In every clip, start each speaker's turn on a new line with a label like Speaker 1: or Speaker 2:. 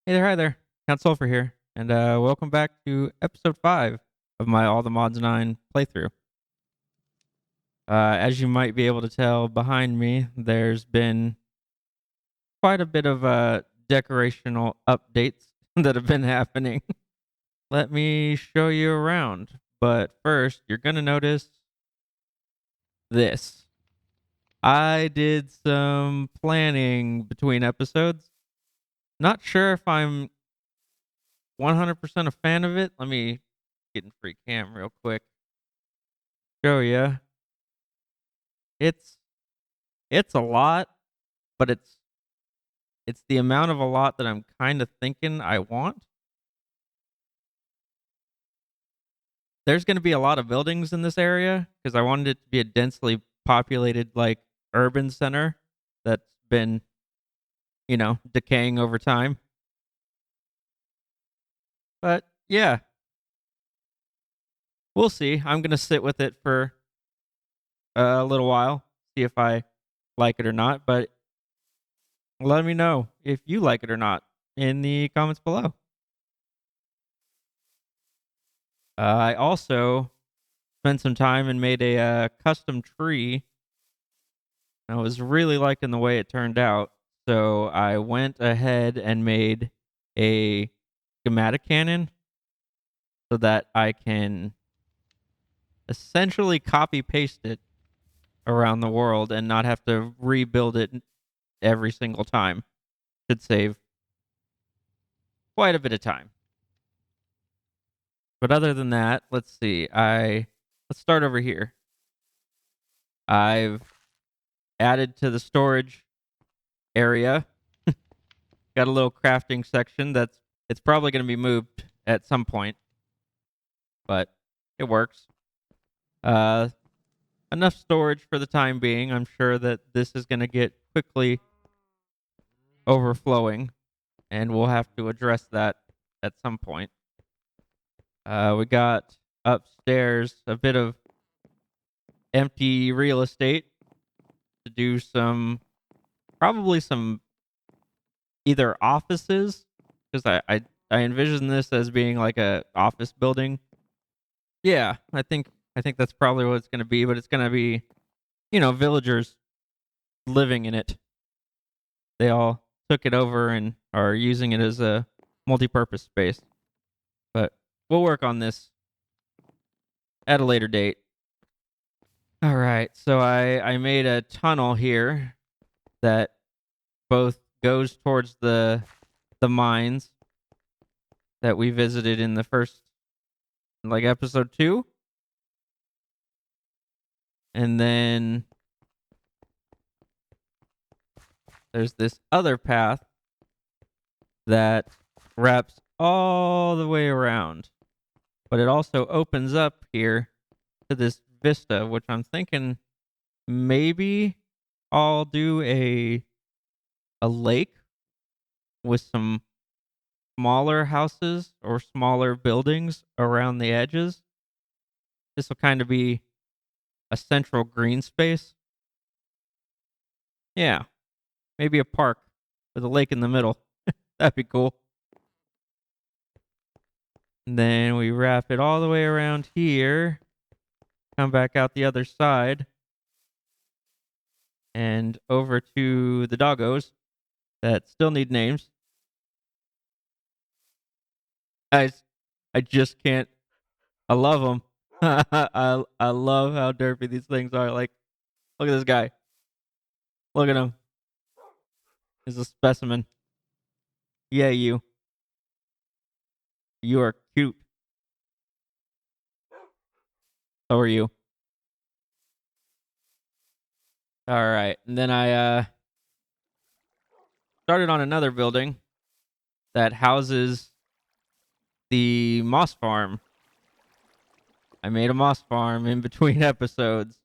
Speaker 1: Hey there, hi there. Count Sulfur here, and welcome back to episode 5 of my All the Mods 9 playthrough. As you might be able to tell behind me, there's been quite a bit of decorational updates that have been happening. Let me show you around, but first, you're going to notice this. I did some planning between episodes. Not sure if I'm 100% a fan of it. Let me get in free cam real quick. Show you. It's it's a lot, but it's the amount of a lot that I'm kind of thinking I want. There's going to be a lot of buildings in this area because I wanted it to be a densely populated like urban center that's been, decaying over time. But yeah, we'll see. I'm going to sit with it for a little while, see if I like it or not, but let me know if you like it or not in the comments below. I also spent some time and made a custom tree. I was really liking the way it turned out, so I went ahead and made a schematic cannon so that I can essentially copy paste it around the world and not have to rebuild it every single time. Should save quite a bit of time. But other than that, let's see. Let's start over here. I've added to the storage area. Got a little crafting section it's probably going to be moved at some point, but it works. Uh, Enough storage for the time being. I'm sure that this is going to get quickly overflowing, and we'll have to address that at some point. We got upstairs a bit of empty real estate to do probably some either offices, because I envision this as being like a office building. Yeah, I think that's probably what it's going to be, but it's going to be, villagers living in it. They all took it over and are using it as a multi-purpose space. But we'll work on this at a later date. All right, so I made a tunnel here that both goes towards the mines that we visited in the first like episode 2, and then there's this other path that wraps all the way around, but it also opens up here to this vista, which I'm thinking maybe I'll do a lake with some smaller houses or smaller buildings around the edges. This will kind of be a central green space. Yeah, maybe a park with a lake in the middle. That'd be cool. And then we wrap it all the way around here, come back out the other side, and over to the doggos that still need names. I just can't. I love them. I love how derpy these things are. Like, look at this guy. Look at him. He's a specimen. Yeah, you. You are cute. So are you. All right. And then I started on another building that houses the moss farm. I made a moss farm in between episodes.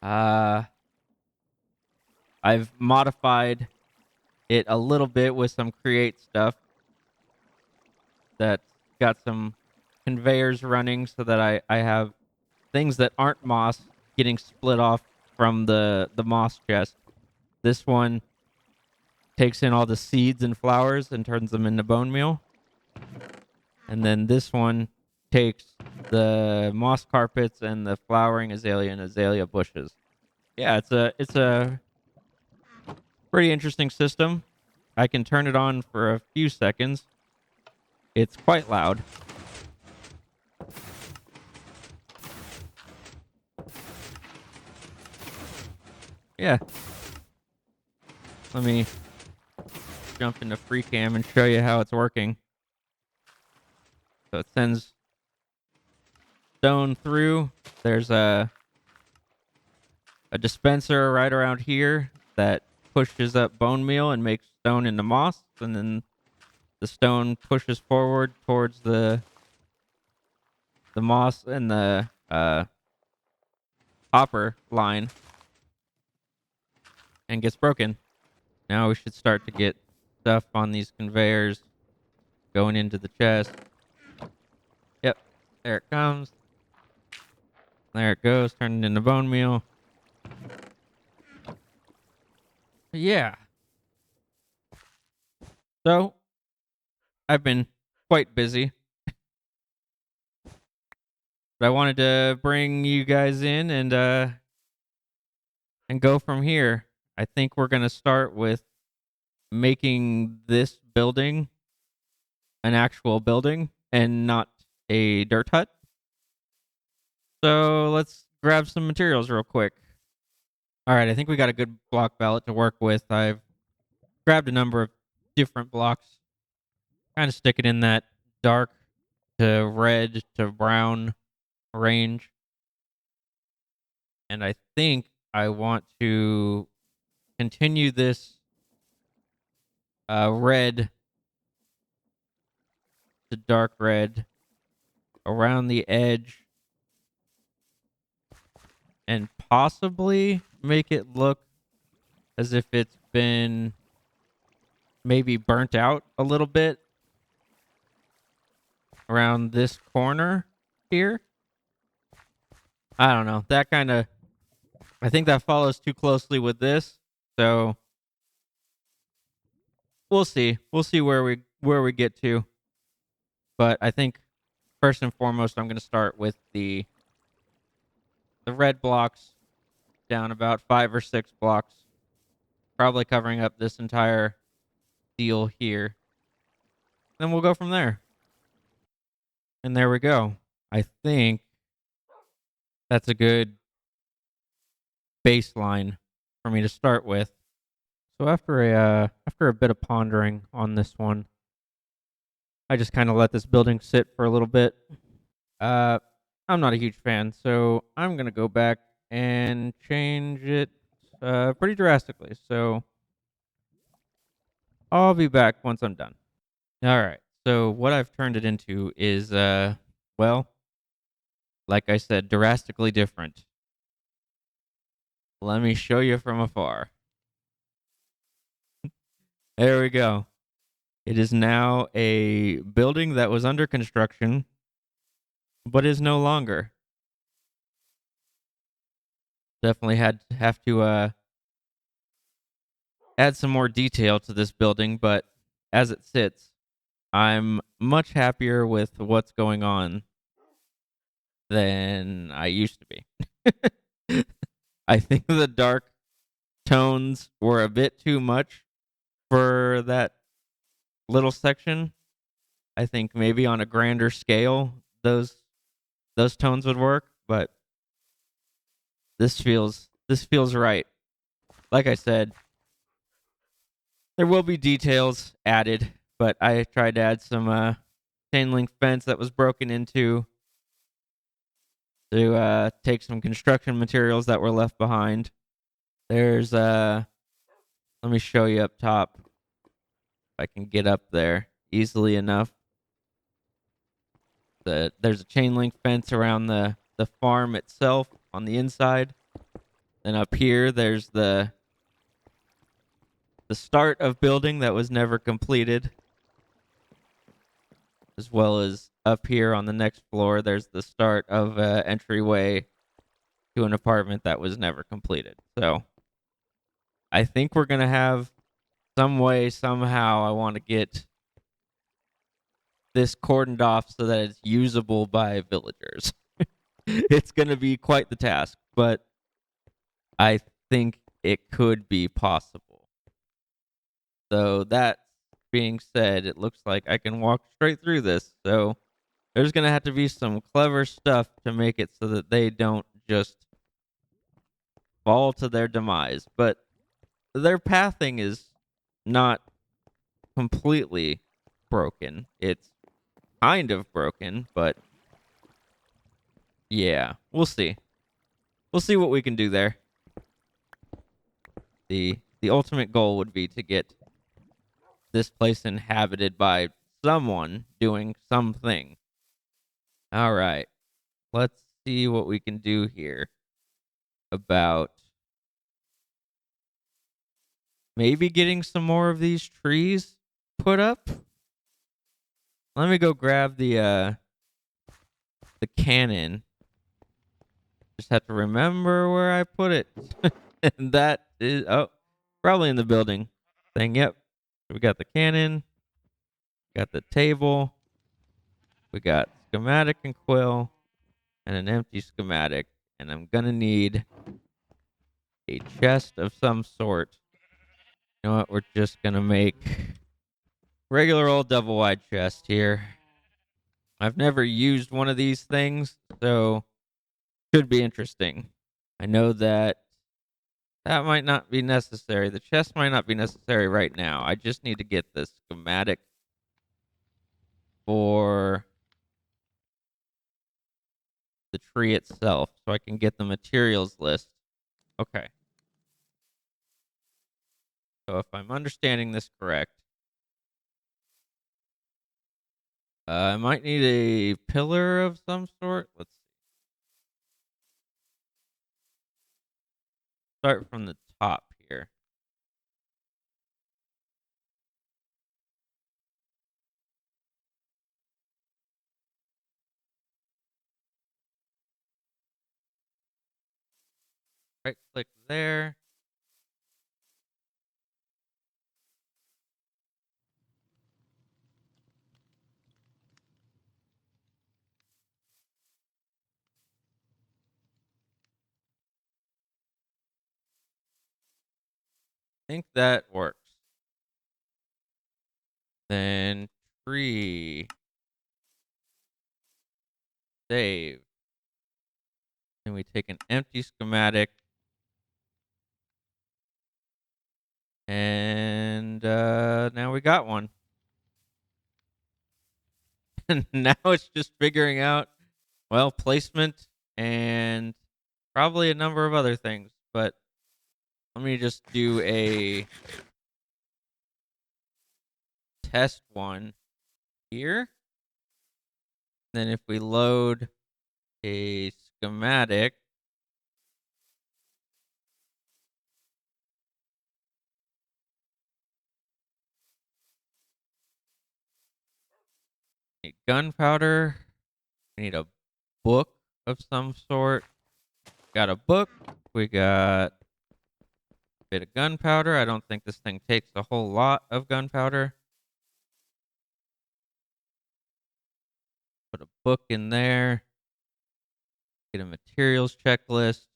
Speaker 1: Uh I've modified it a little bit with some create stuff that's got some conveyors running so that I have things that aren't moss getting split off from the moss chest. This one takes in all the seeds and flowers and turns them into bone meal. And then this one takes the moss carpets and the flowering azalea and azalea bushes. Yeah, it's a pretty interesting system. I can turn it on for a few seconds. It's quite loud. Yeah. Let me jump into free cam and show you how it's working. So it sends stone through. There's a dispenser right around here that pushes up bone meal and makes stone into moss, and then the stone pushes forward towards the moss and the hopper line and gets broken. Now we should start to get stuff on these conveyors going into the chest. Yep, there it comes. There it goes, turning into bone meal. Yeah. So I've been quite busy, but I wanted to bring you guys in and go from here. I think we're gonna start with making this building an actual building and not a dirt hut. So let's grab some materials real quick. All right, I think we got a good block palette to work with. I've grabbed a number of different blocks, kind of stick it in that dark to red to brown range. And I think I want to continue this red to dark red around the edge and possibly make it look as if it's been maybe burnt out a little bit around this corner here. I don't know. That kind of, I think that follows too closely with this. So we'll see. We'll see where we get to. But I think first and foremost, I'm going to start with the red blocks down about 5 or 6 blocks, probably covering up this entire deal here. Then we'll go from there. And there we go. I think that's a good baseline for me to start with. So after a bit of pondering on this one, I just kind of let this building sit for a little bit. Uh, I'm not a huge fan, so I'm gonna go back and change it pretty drastically. So I'll be back once I'm done. All right. So what I've turned it into is well, like I said, drastically different. Let me show you from afar. There we go. It is now a building that was under construction, but is no longer. Definitely have to add some more detail to this building, but as it sits, I'm much happier with what's going on than I used to be. I think the dark tones were a bit too much for that little section. I think maybe on a grander scale, those tones would work, but this feels right. Like I said, there will be details added, but I tried to add some chain link fence that was broken into to take some construction materials that were left behind. There's let me show you up top if I can get up there easily enough. There's a chain link fence around the farm itself on the inside. Then up here there's the start of building that was never completed, as well as up here on the next floor there's the start of entryway to an apartment that was never completed. So I think we're gonna have some way, somehow, I want to get this cordoned off so that it's usable by villagers. It's going to be quite the task, but I think it could be possible. So that being said, it looks like I can walk straight through this. So there's going to have to be some clever stuff to make it so that they don't just fall to their demise. But their pathing is not completely broken. It's kind of broken, but yeah, we'll see. We'll see what we can do there. The ultimate goal would be to get this place inhabited by someone doing something. All right. Let's see what we can do here about maybe getting some more of these trees put up. Let me go grab the cannon. Just have to remember where I put it. And that is probably in the building thing. Yep. We got the cannon, got the table, we got schematic and quill, and an empty schematic. And I'm gonna need a chest of some sort. You know what? We're just gonna make regular old double wide chest here. I've never used one of these things, so should be interesting. I know that might not be necessary. The chest might not be necessary right now. I just need to get the schematic for the tree itself so I can get the materials list. Okay. So if I'm understanding this correct, I might need a pillar of some sort. Let's start from the top here. Right click there. I think that works. Then tree. Save. Then we take an empty schematic. And now we got one. And now it's just figuring out, well, placement and probably a number of other things. But let me just do a test one here. Then if we load a schematic, need gunpowder, we need a book of some sort. Got a book, we got a bit of gunpowder. I don't think this thing takes a whole lot of gunpowder. Put a book in there. Get a materials checklist.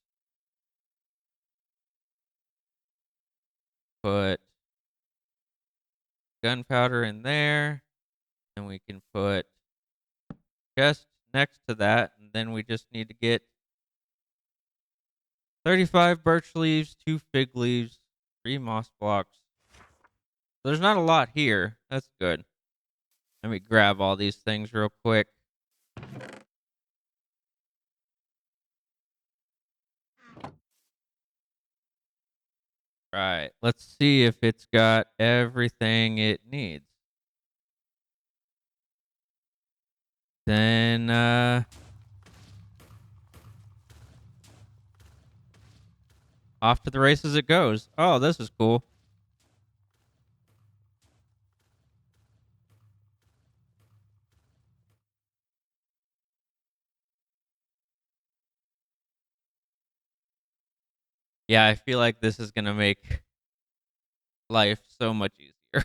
Speaker 1: Put gunpowder in there. And we can put chest next to that. And then we just need to get 35 birch leaves, 2 fig leaves, 3 moss blocks. There's not a lot here. That's good. Let me grab all these things real quick. Right. Let's see if it's got everything it needs. Then off to the races it goes. Oh, this is cool. Yeah, I feel like this is going to make life so much easier.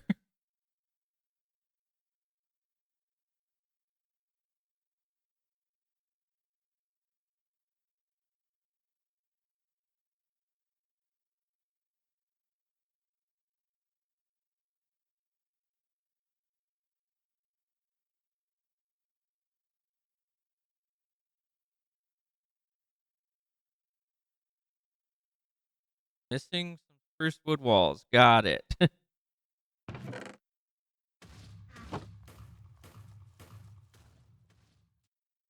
Speaker 1: Missing some spruce wood walls. Got it.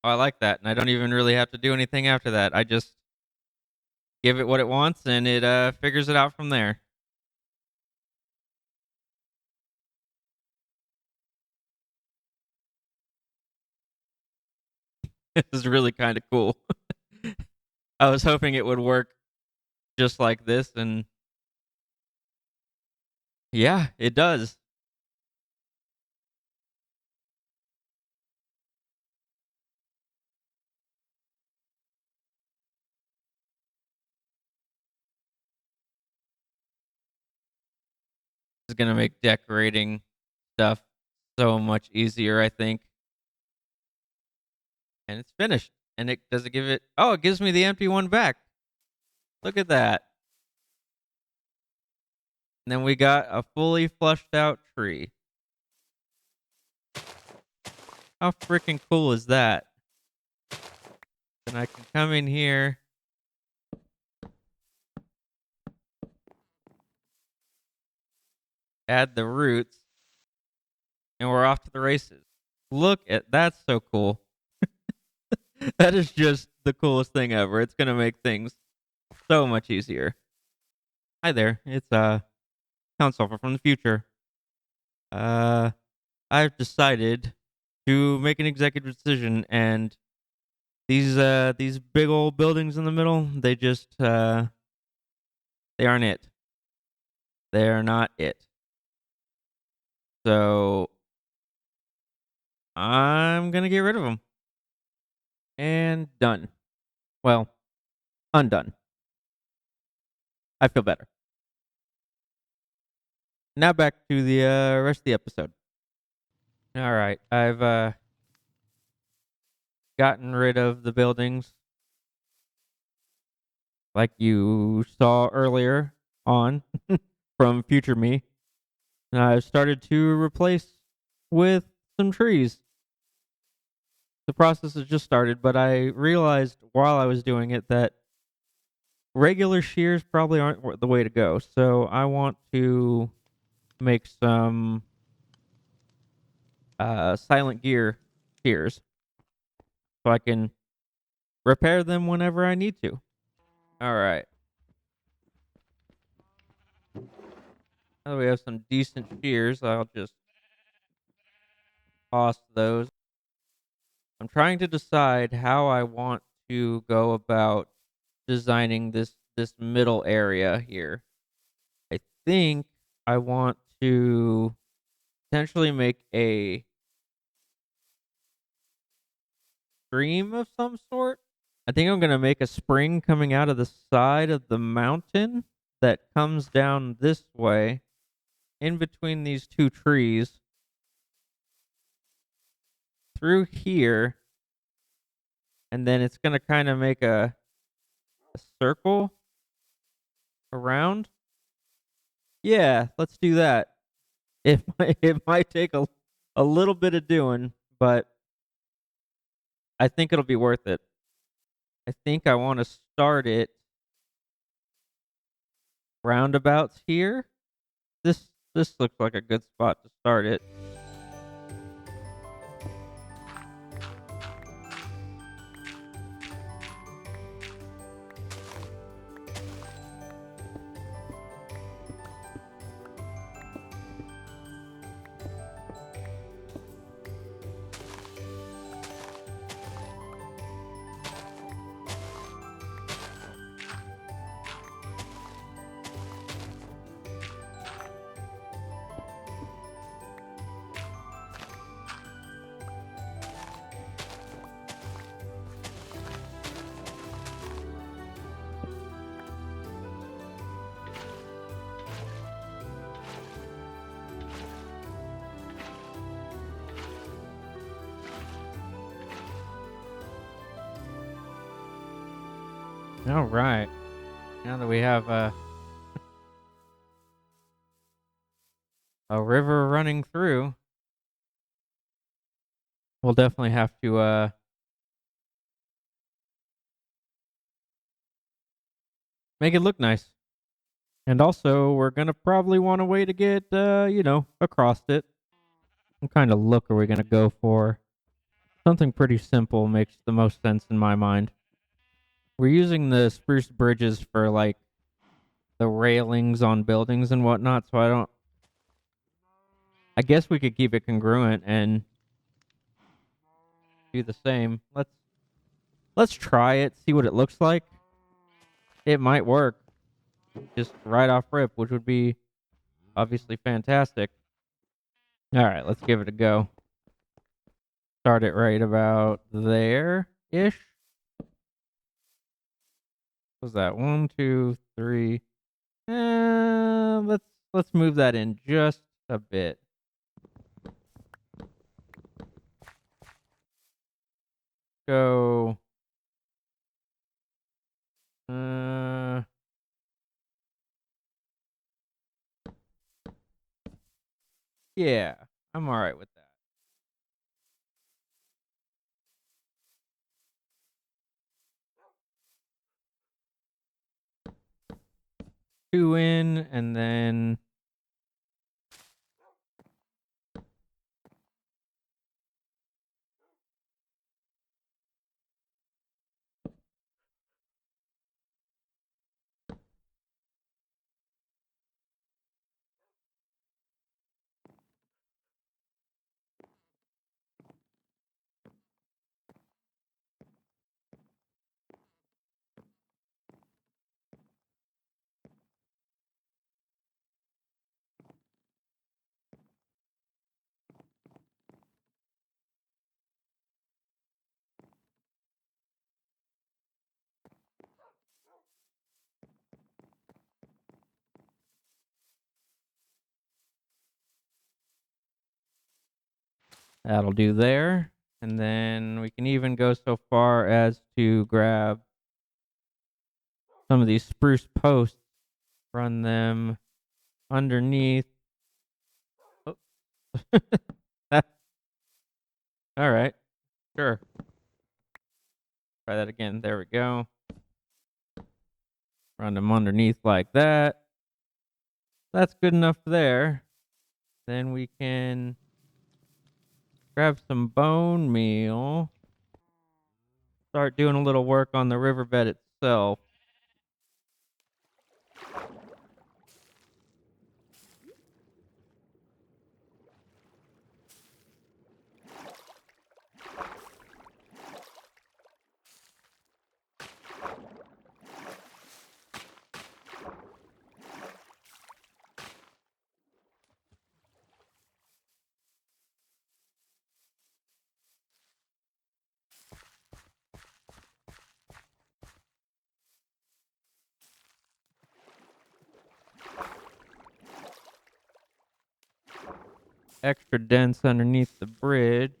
Speaker 1: Oh, I like that, and I don't even really have to do anything after that. I just give it what it wants, and it figures it out from there. This is really kind of cool. I was hoping it would work just like this, and yeah, it does. It's gonna make decorating stuff so much easier, I think. And it's finished. And it does it give it? Oh, it gives me the empty one back. Look at that. And then we got a fully flushed out tree. How freaking cool is that? Then I can come in here, add the roots, and we're off to the races. Look at that's so cool. That is just the coolest thing ever. It's gonna make things so much easier. Hi there. It's console from the future. Uh I've decided to make an executive decision, and these big old buildings in the middle, they just they aren't it. They're not it. So I'm gonna get rid of them. And done. Well, undone. I feel better. Now back to the rest of the episode. All right, I've gotten rid of the buildings like you saw earlier on from future me. And I've started to replace with some trees. The process has just started, but I realized while I was doing it that regular shears probably aren't the way to go. So I want to make some silent gear shears so I can repair them whenever I need to. All right. Now that we have some decent shears, I'll just toss those. I'm trying to decide how I want to go about designing this middle area here. I think I want to potentially make a stream of some sort. I think I'm going to make a spring coming out of the side of the mountain that comes down this way in between these two trees through here, and then it's going to kind of make a circle around. Yeah, let's do that. It might take a little bit of doing, but I think it'll be worth it. I think I want to start it roundabouts here. This looks like a good spot to start it. All right. Now that we have a river running through, we'll definitely have to make it look nice. And also, we're gonna probably want a way to get across it. What kind of look are we gonna go for? Something pretty simple makes the most sense in my mind. We're using the spruce bridges for like the railings on buildings and whatnot, so I guess we could keep it congruent and do the same. Let's try it, see what it looks like. It might work just right off rip, which would be obviously fantastic. All right, let's give it a go. Start it right about there ish. Was that 1, 2, 3? Let's move that in just a bit. Go. Uh, yeah, I'm all right with that. 2 in, and then that'll do there. And then we can even go so far as to grab some of these spruce posts, run them underneath. Oh. All right, sure. Try that again. There we go. Run them underneath like that. That's good enough there. Then we can grab some bone meal. Start doing a little work on the riverbed itself. Extra dense underneath the bridge.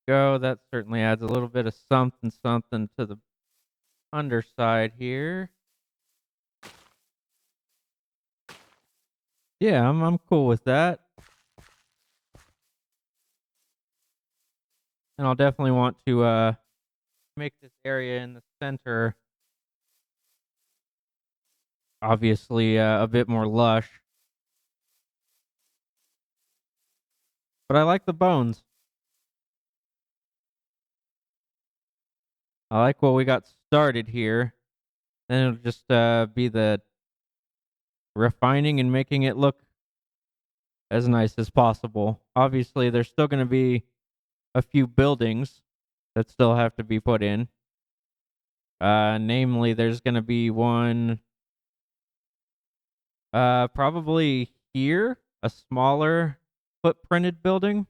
Speaker 1: Go. That certainly adds a little bit of something something to the underside here. Yeah, I'm cool with that. And I'll definitely want to make this area in the center obviously a bit more lush. But I like the bones. I like what we got started here. Then it'll just be the refining and making it look as nice as possible. Obviously, there's still going to be a few buildings that still have to be put in. Namely, there's gonna be one, probably here, a smaller footprinted building.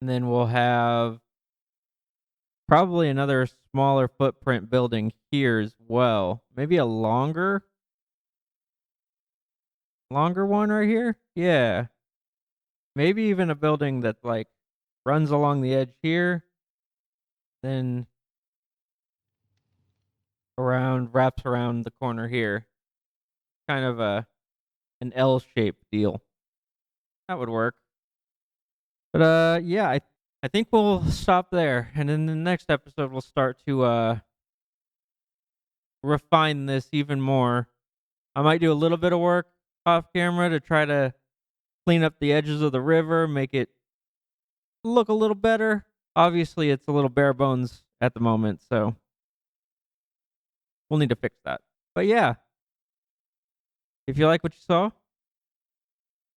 Speaker 1: And then we'll have probably another smaller footprint building here as well. Maybe a longer one right here? Yeah. Maybe even a building that, like, runs along the edge here, then wraps around the corner here. Kind of an L-shaped deal. That would work. But, yeah, I think we'll stop there, and in the next episode, we'll start to, refine this even more. I might do a little bit of work off camera to try to clean up the edges of the river, make it look a little better. Obviously, it's a little bare bones at the moment, so we'll need to fix that. But yeah, if you like what you saw,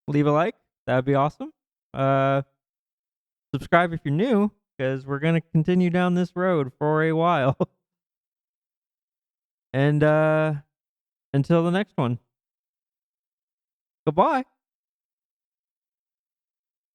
Speaker 1: leave a like. That'd be awesome. Uh, Subscribe if you're new, because we're gonna continue down this road for a while. And until the next one, goodbye.